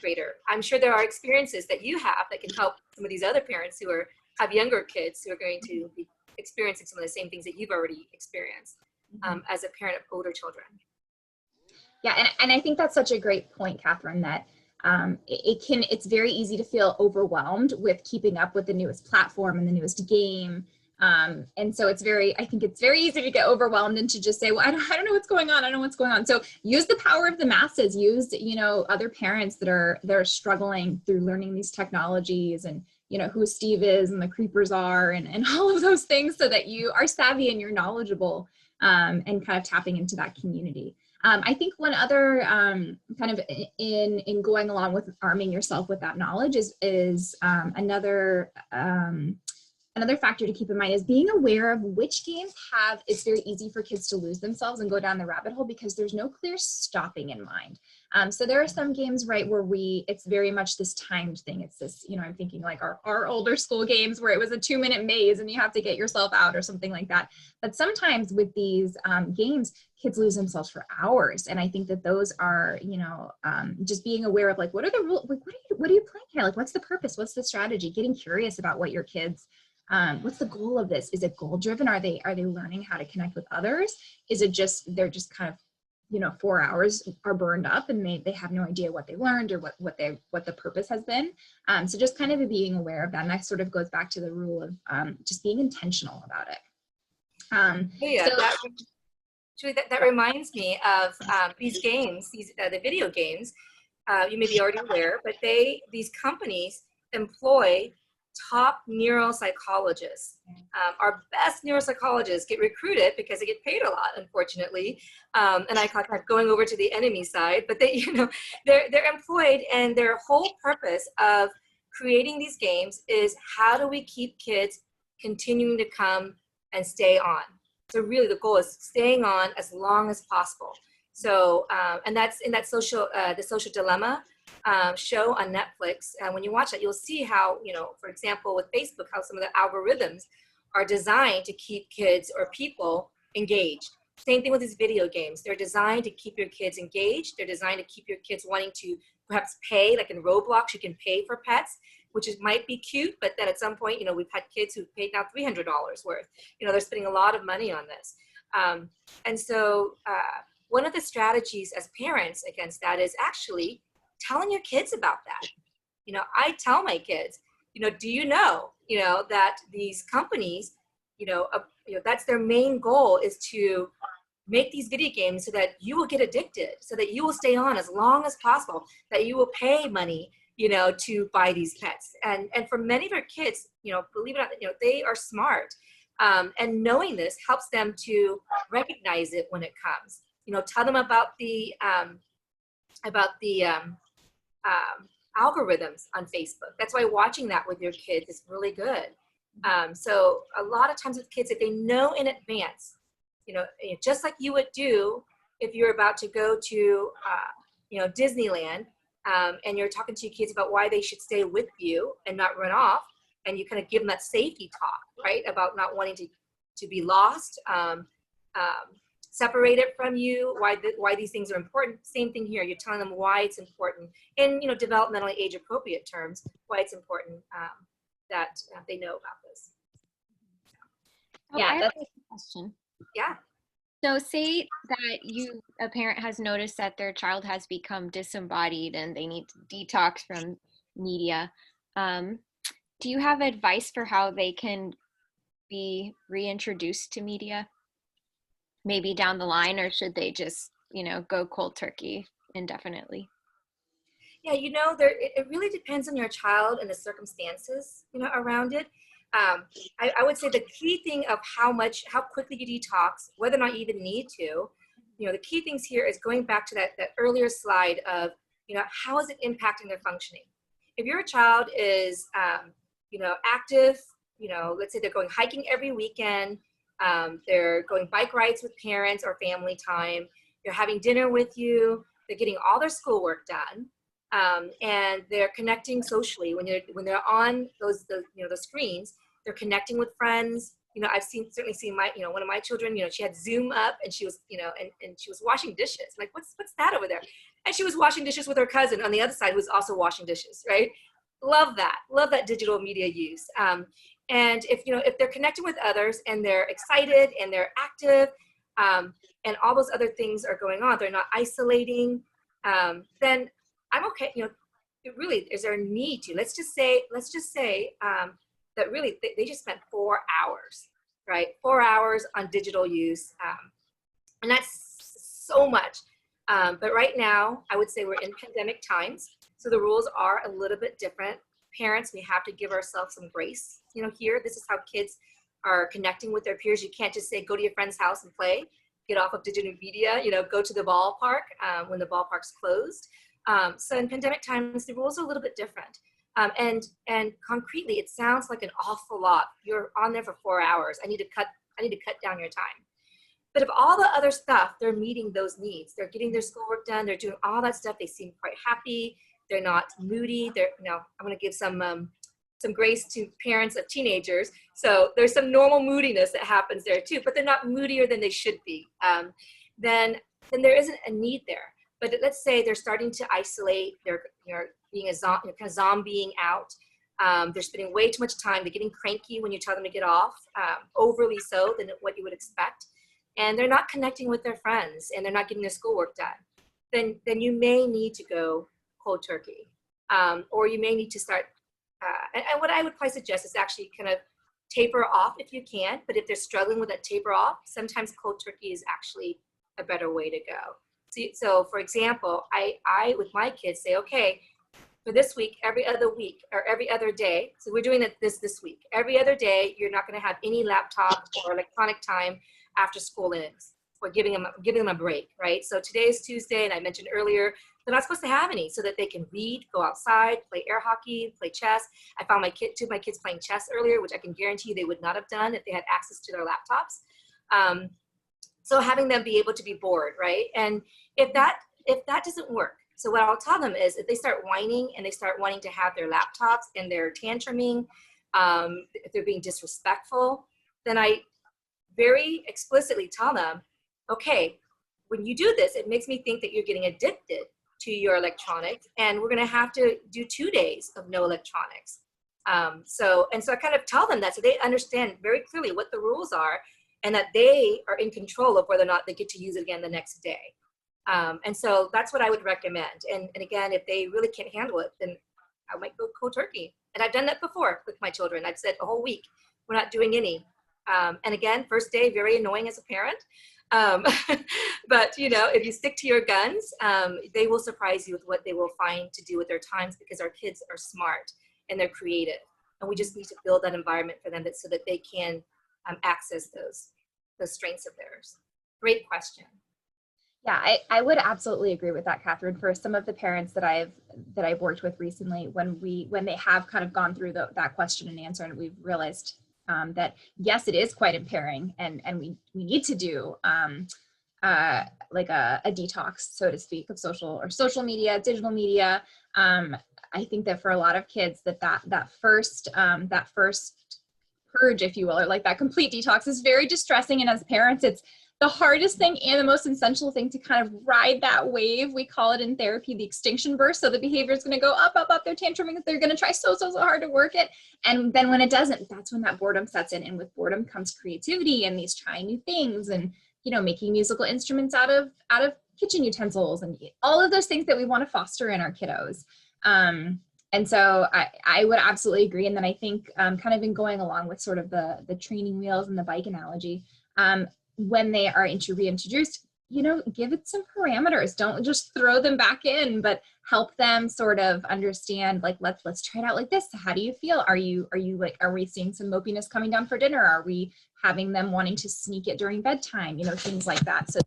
grader. I'm sure there are experiences that you have that can help some of these other parents who have younger kids who are going to be experiencing some of the same things that you've already experienced as a parent of older children. Yeah, and I think that's such a great point, Catherine, that it's very easy to feel overwhelmed with keeping up with the newest platform and the newest game. And so I think it's very easy to get overwhelmed and to just say, well, I don't know what's going on. I don't know what's going on. So use the power of the masses, use, other parents that are struggling through learning these technologies, and, who Steve is and the creepers are, and all of those things, so that you are savvy and you're knowledgeable, and kind of tapping into that community. I think one other kind of in going along with arming yourself with that knowledge is another another factor to keep in mind is being aware of which games it's very easy for kids to lose themselves and go down the rabbit hole because there's no clear stopping in mind. So there are some games, right, where it's very much this timed thing. It's this, I'm thinking like our older school games where it was a 2-minute maze and you have to get yourself out or something like that. But sometimes with these games, kids lose themselves for hours. And I think that those are, just being aware of like, what are the rules? Like, what are you playing here? Like, what's the purpose? What's the strategy? Getting curious about what your kids, what's the goal of this? Is it goal driven? Are they learning how to connect with others? Is it just, they're just kind of, 4 hours are burned up and they have no idea what they learned or what the purpose has been. So just kind of being aware of that. And that sort of goes back to the rule of just being intentional about it. Julie, that reminds me of these games, the video games. You may be already aware, but these companies employ top neuropsychologists. Our best neuropsychologists get recruited because they get paid a lot, unfortunately. And I call it going over to the enemy side, but they're employed, and their whole purpose of creating these games is how do we keep kids continuing to come and stay on? So really the goal is staying on as long as possible. So, and that's in that the Social Dilemma show on Netflix. And when you watch that, you'll see how, for example, with Facebook, how some of the algorithms are designed to keep kids or people engaged. Same thing with these video games. They're designed to keep your kids engaged. They're designed to keep your kids wanting to perhaps pay, like in Roblox, you can pay for pets, which might be cute, but then at some point, we've had kids who've paid now $300 worth. They're spending a lot of money on this. And so one of the strategies as parents against that is actually telling your kids about that. I tell my kids, do you know that these companies, that's their main goal is to make these video games so that you will get addicted, so that you will stay on as long as possible, that you will pay money, to buy these pets. And for many of our kids, believe it or not, they are smart. And knowing this helps them to recognize it when it comes. Tell them about the algorithms on Facebook. That's why watching that with your kids is really good. So a lot of times with kids, if they know in advance, just like you would do if you're about to go to, Disneyland, and you're talking to your kids about why they should stay with you and not run off, and you kind of give them that safety talk, right, about not wanting to be lost, separated from you, why these things are important. Same thing here. You're telling them why it's important in developmentally age-appropriate terms, why it's important that they know about this. Oh, Yeah, I have that's a question. Yeah. So say that a parent has noticed that their child has become disembodied and they need to detox from media. Do you have advice for how they can be reintroduced to media? Maybe down the line, or should they just, go cold turkey indefinitely? Yeah, it really depends on your child and the circumstances, around it. I would say the key thing of how quickly you detox, whether or not you even need to, the key things here is going back to that earlier slide of, how is it impacting their functioning? If your child is, active, let's say they're going hiking every weekend, they're going bike rides with parents or family time, they're having dinner with you, they're getting all their schoolwork done, and they're connecting socially when they're on those screens. They're connecting with friends. I've certainly seen one of my children. She had Zoom up and she was and she was washing dishes. I'm like, what's that over there? And she was washing dishes with her cousin on the other side who was also washing dishes. Right? Love that digital media use. And if they're connecting with others and they're excited and they're active, and all those other things are going on, they're not isolating, then I'm okay. Really, is there a need to? Let's just say that really they just spent 4 hours, right? 4 hours on digital use, and that's so much. But right now, I would say we're in pandemic times, so the rules are a little bit different. Parents, we have to give ourselves some grace. Here, this is how kids are connecting with their peers. You can't just say, go to your friend's house and play. Get off of digital media. Go to the ballpark when the ballpark's closed. So in pandemic times, the rules are a little bit different. And concretely, it sounds like an awful lot. You're on there for 4 hours. I need to cut down your time. But if all the other stuff, they're meeting those needs. They're getting their schoolwork done. They're doing all that stuff. They seem quite happy. They're not moody. I'm going to give some grace to parents of teenagers. So there's some normal moodiness that happens there too, but they're not moodier than they should be. Then there isn't a need there. But let's say they're starting to isolate. They're being kind of zombieing out. They're spending way too much time. They're getting cranky when you tell them to get off, overly so than what you would expect. And they're not connecting with their friends, and they're not getting their schoolwork done. Then you may need to go cold turkey, or you may need to start. And what I would probably suggest is actually kind of taper off if you can. But if they're struggling with that taper off, sometimes cold turkey is actually a better way to go. So for example, I with my kids say, okay, for this week, every other week or every other day. So we're doing this week. Every other day, you're not going to have any laptop or electronic time after school ends. We're giving them a break, right? So today is Tuesday, and I mentioned earlier, they're not supposed to have any, so that they can read, go outside, play air hockey, play chess. I found two of my kids playing chess earlier, which I can guarantee you they would not have done if they had access to their laptops. So having them be able to be bored, right? And if that doesn't work, so what I'll tell them is if they start whining and they start wanting to have their laptops and they're tantruming, if they're being disrespectful, then I very explicitly tell them, okay, when you do this, it makes me think that you're getting addicted to your electronics, and we're going to have to do 2 days of no electronics. So I kind of tell them that so they understand very clearly what the rules are, and that they are in control of whether or not they get to use it again the next day. And so that's what I would recommend. And again, if they really can't handle it, then I might go cold turkey. And I've done that before with my children. I've said a whole week, we're not doing any. And again, first day, very annoying as a parent. But if you stick to your guns, they will surprise you with what they will find to do with their times, because our kids are smart and they're creative. And we just need to build that environment for them so that they can access those strengths of theirs. Great question. Yeah, I would absolutely agree with that, Catherine. For some of the parents that I've worked with recently, when they have kind of gone through that question and answer, and we've realized that yes, it is quite impairing, and we need to do like a detox, so to speak, of social media, digital media. I think that for a lot of kids, that first purge, if you will, or like that complete detox is very distressing, and as parents, it's the hardest thing and the most essential thing to kind of ride that wave. We call it in therapy the extinction burst. So the behavior is going to go up, up, up. They're tantruming. They're going to try so hard to work it. And then when it doesn't, that's when that boredom sets in. And with boredom comes creativity and these trying new things and, making musical instruments out of kitchen utensils and all of those things that we want to foster in our kiddos. And so I would absolutely agree. And then I think kind of in going along with sort of the training wheels and the bike analogy, when they are reintroduced, give it some parameters. Don't just throw them back in, but help them sort of understand, like, let's try it out like this. How do you feel? Are we seeing some mopiness coming down for dinner? Are we having them wanting to sneak it during bedtime? Things like that. So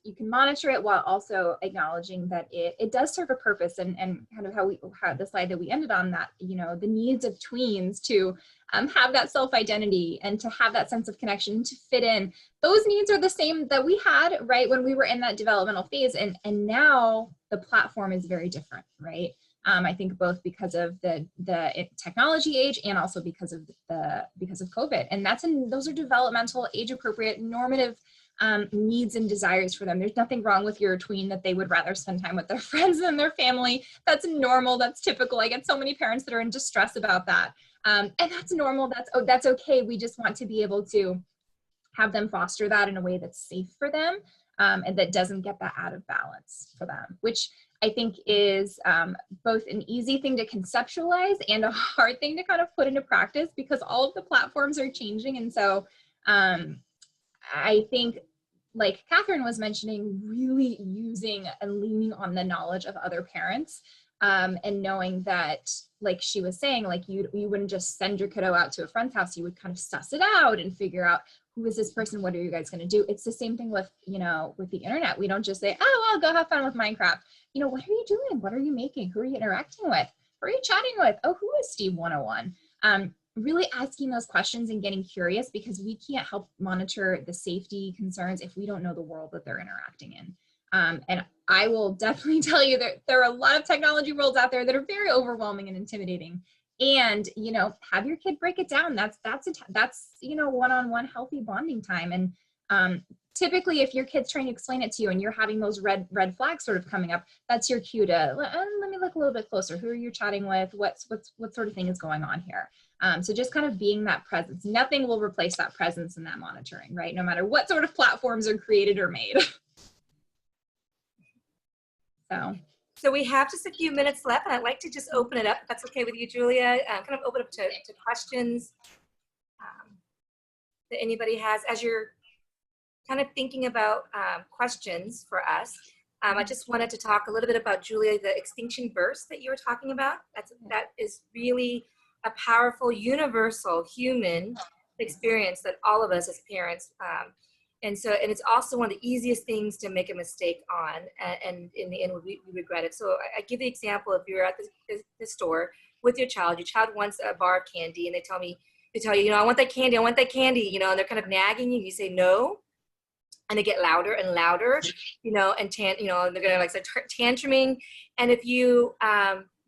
you can monitor it while also acknowledging that it does serve a purpose, and kind of how the slide that we ended on, that, the needs of tweens to have that self-identity and to have that sense of connection, to fit in. Those needs are the same that we had, right, when we were in that developmental phase, and now the platform is very different, right? I think both because of the technology age and also because of COVID, and those are developmental, age-appropriate, normative needs and desires for them. There's nothing wrong with your tween that they would rather spend time with their friends than their family. That's normal. That's typical. I get so many parents that are in distress about that. And that's normal. That's okay. We just want to be able to have them foster that in a way that's safe for them, and that doesn't get that out of balance for them, which I think is both an easy thing to conceptualize and a hard thing to kind of put into practice, because all of the platforms are changing. And so I think, like Catherine was mentioning, really using and leaning on the knowledge of other parents, and knowing that, like she was saying, like you wouldn't just send your kiddo out to a friend's house. You would kind of suss it out and figure out, who is this person? What are you guys going to do? It's the same thing with, with the internet. We don't just say, oh, well, go have fun with Minecraft. what are you doing? What are you making? Who are you interacting with? Who are you chatting with? Oh, who is Steve 101? Really asking those questions and getting curious, because we can't help monitor the safety concerns if we don't know the world that they're interacting in. And I will definitely tell you that there are a lot of technology worlds out there that are very overwhelming and intimidating. And, have your kid break it down. That's one-on-one healthy bonding time. And typically, if your kid's trying to explain it to you and you're having those red flags sort of coming up, that's your cue to let me look a little bit closer. Who are you chatting with? What sort of thing is going on here? So just kind of being that presence. Nothing will replace that presence and that monitoring, right? No matter what sort of platforms are created or made. So we have just a few minutes left, and I'd like to just open it up, if that's okay with you, Julia. Kind of open up to questions that anybody has. As you're kind of thinking about questions for us, I just wanted to talk a little bit about, Julia, the extinction burst that you were talking about. That is really a powerful, universal human experience that all of us as parents, and it's also one of the easiest things to make a mistake on, and in the end we regret it. So I give the example: if you're at the store with your child wants a bar of candy, and they tell you, I want that candy, and they're kind of nagging you, you say no, and they get louder and louder, and they're gonna like start tantruming, and if you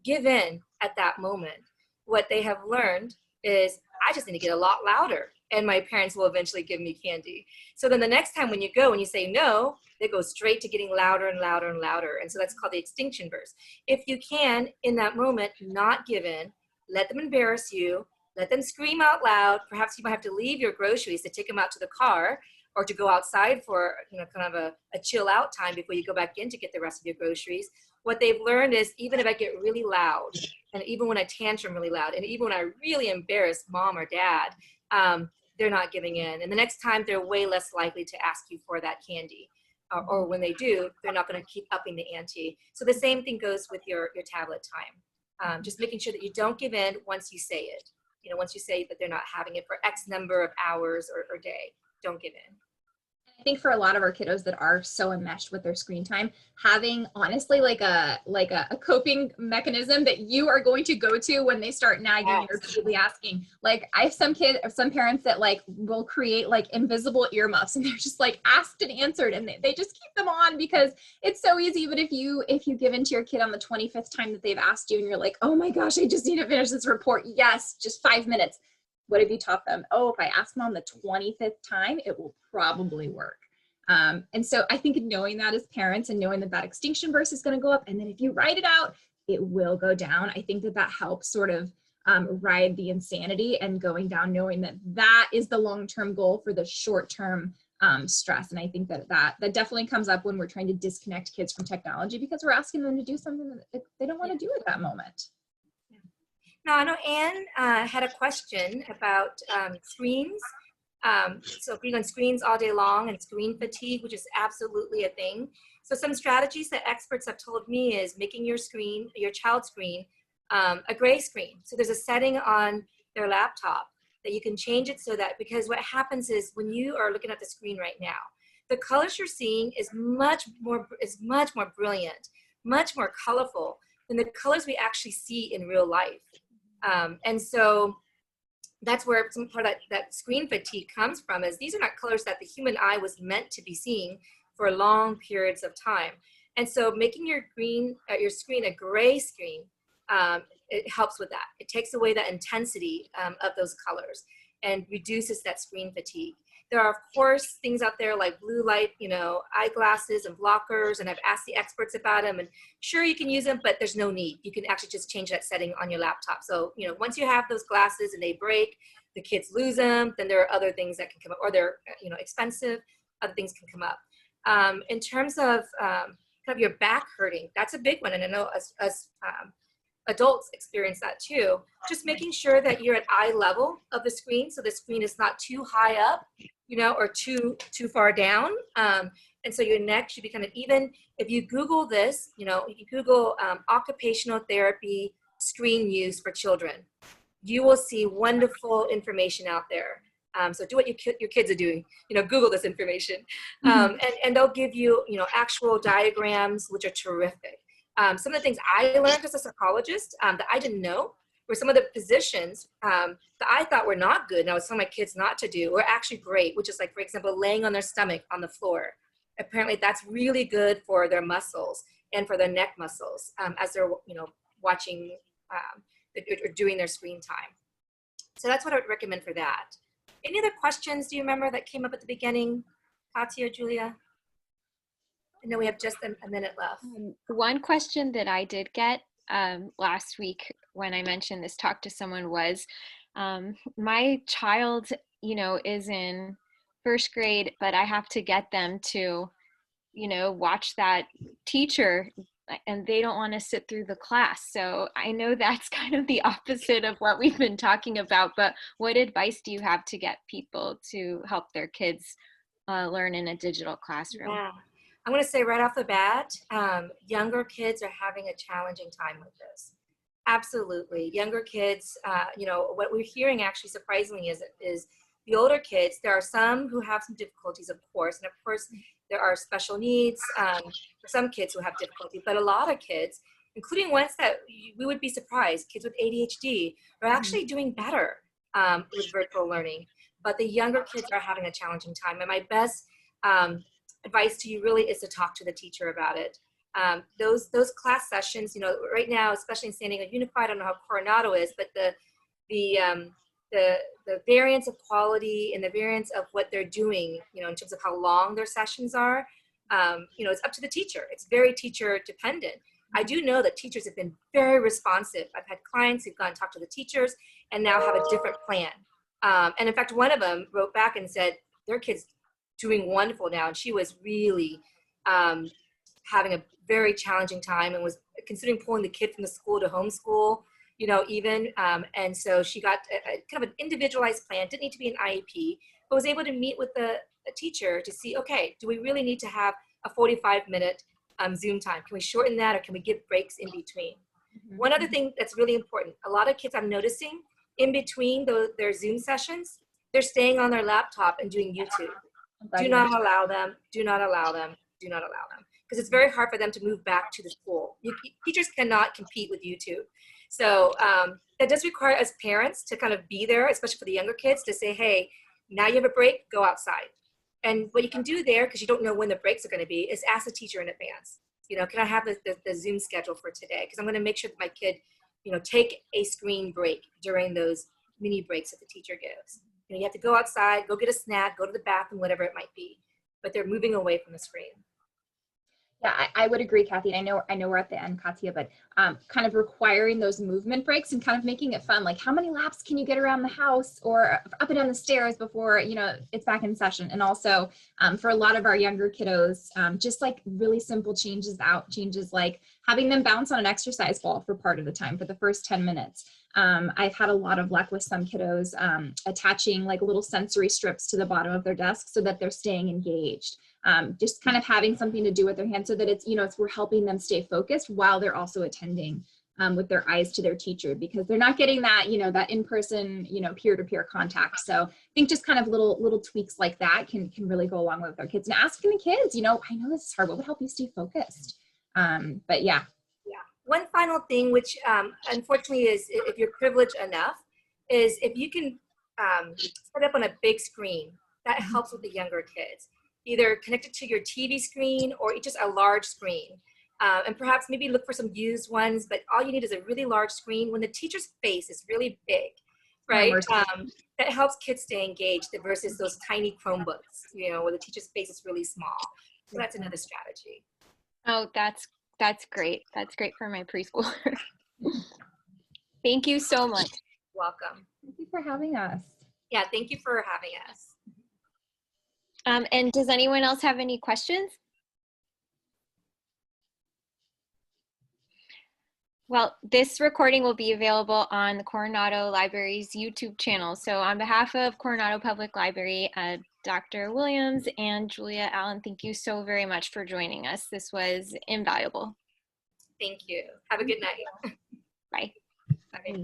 give in at that moment, what they have learned is, I just need to get a lot louder, and my parents will eventually give me candy. So then the next time when you go and you say no, they go straight to getting louder and louder and louder. And so that's called the extinction burst. If you can, in that moment, not give in, let them embarrass you, let them scream out loud. Perhaps you might have to leave your groceries to take them out to the car, or to go outside for kind of a chill out time before you go back in to get the rest of your groceries. What they've learned is, even if I get really loud, and even when I tantrum really loud, and even when I really embarrass mom or dad, they're not giving in. And the next time, they're way less likely to ask you for that candy. Or when they do, they're not going to keep upping the ante. So the same thing goes with your tablet time. Just making sure that you don't give in once you say it. Once you say that they're not having it for X number of hours or day, don't give in. I think for a lot of our kiddos that are so enmeshed with their screen time, having honestly like a coping mechanism that you are going to go to when they start nagging or repeatedly asking. Like, I have some parents that like will create like invisible earmuffs, and they're just like asked and answered, and they just keep them on because it's so easy. But if you give in to your kid on the 25th time that they've asked you, and you're like, oh my gosh, I just need to finish this report. Yes, just 5 minutes. What have you taught them? Oh, if I ask them on the 25th time, it will probably work. And so I think knowing that as parents, and knowing that extinction burst is going to go up, and then if you write it out, it will go down. I think that helps sort of ride the insanity and going down, knowing that is the long-term goal for the short-term stress. And I think that definitely comes up when we're trying to disconnect kids from technology, because we're asking them to do something that they don't want to do at that moment. Now, I know Anne had a question about screens. So being on screens all day long and screen fatigue, which is absolutely a thing. So some strategies that experts have told me is making your child's screen, a gray screen. So there's a setting on their laptop that you can change it so that, because what happens is when you are looking at the screen right now, the colors you're seeing is much more brilliant, much more colorful than the colors we actually see in real life. And so that's where some part of that screen fatigue comes from, is these are not colors that the human eye was meant to be seeing for long periods of time. And so making your screen a gray screen, it helps with that. It takes away that intensity of those colors and reduces that screen fatigue. There are, of course, things out there like blue light, eyeglasses and blockers, and I've asked the experts about them, and sure, you can use them, but there's no need. You can actually just change that setting on your laptop. So, once you have those glasses and they break, the kids lose them, then there are other things that can come up, or they're, expensive, other things can come up. In terms of kind of your back hurting, that's a big one, and I know us adults experience that too. Just making sure that you're at eye level of the screen, so the screen is not too high up, or too far down. And so your neck should be kind of even. If you Google this, you Google occupational therapy screen use for children, you will see wonderful information out there. So do what your kids are doing, Google this information. And they'll give you, actual diagrams, which are terrific. Some of the things I learned as a psychologist that I didn't know were some of the positions that I thought were not good, and I was telling my kids not to do, were actually great, which is like, for example, laying on their stomach on the floor. Apparently that's really good for their muscles and for their neck muscles as they're, watching or doing their screen time. So that's what I would recommend for that. Any other questions do you remember that came up at the beginning, Katya, Julia? I know we have just a minute left. One question that I did get last week when I mentioned this talk to someone was, my child, is in first grade, but I have to get them to, watch that teacher, and they don't want to sit through the class. So I know that's kind of the opposite of what we've been talking about, but what advice do you have to get people to help their kids learn in a digital classroom? Yeah. I'm going to say right off the bat, younger kids are having a challenging time with this. Absolutely. Younger kids, what we're hearing actually surprisingly is the older kids, there are some who have some difficulties, of course, and of course there are special needs for some kids who have difficulty, but a lot of kids, including ones that we would be surprised, kids with ADHD, are actually doing better with virtual learning, but the younger kids are having a challenging time. And my best advice to you really is to talk to the teacher about it. Those class sessions, right now, especially in San Diego Unified, I don't know how Coronado is, but the variance of quality and the variance of what they're doing, in terms of how long their sessions are, it's up to the teacher. It's very teacher dependent. I do know that teachers have been very responsive. I've had clients who've gone and talked to the teachers and now have a different plan. And in fact, one of them wrote back and said their kid's doing wonderful now, and she was really having a very challenging time and was considering pulling the kid from the school to homeschool, even. And so she got a kind of an individualized plan, didn't need to be an IEP, but was able to meet with a teacher to see, okay, do we really need to have a 45-minute Zoom time? Can we shorten that, or can we give breaks in between? Mm-hmm. One other thing that's really important, a lot of kids I'm noticing in between their Zoom sessions, they're staying on their laptop and doing YouTube. Do not allow them, do not allow them, do not allow them. Because it's very hard for them to move back to the school. Teachers cannot compete with YouTube. So that does require us parents to kind of be there, especially for the younger kids, to say, hey, now you have a break, go outside. And what you can do there, because you don't know when the breaks are going to be, is ask the teacher in advance. Can I have the Zoom schedule for today? Because I'm going to make sure that my kid, take a screen break during those mini breaks that the teacher gives. You have to go outside, go get a snack, go to the bathroom, whatever it might be. But they're moving away from the screen. Yeah, I would agree, Kathy. I know we're at the end, Katya, but kind of requiring those movement breaks and kind of making it fun. Like, how many laps can you get around the house or up and down the stairs before, it's back in session? And also for a lot of our younger kiddos, just like really simple changes like having them bounce on an exercise ball for part of the time for the first 10 minutes. I've had a lot of luck with some kiddos attaching like little sensory strips to the bottom of their desk so that they're staying engaged. Just kind of having something to do with their hands so that it's, we're helping them stay focused while they're also attending with their eyes to their teacher, because they're not getting that, that in-person, peer-to-peer contact. So I think just kind of little tweaks like that can really go a long way with our kids. And asking the kids, I know this is hard, what would help you stay focused? But yeah. One final thing, which unfortunately is, if you're privileged enough, is if you can set up on a big screen, that helps with the younger kids. Either connected to your TV screen or just a large screen. And perhaps maybe look for some used ones, but all you need is a really large screen when the teacher's face is really big, right? That helps kids stay engaged versus those tiny Chromebooks, where the teacher's face is really small. So that's another strategy. Oh, that's great. That's great for my preschooler. Thank you so much. Welcome. Thank you for having us. Yeah, thank you for having us. And does anyone else have any questions? Well, this recording will be available on the Coronado Library's YouTube channel. So on behalf of Coronado Public Library, Dr. Williams and Julia Allen, thank you so very much for joining us. This was invaluable. Thank you. Have a good night. Bye. Bye.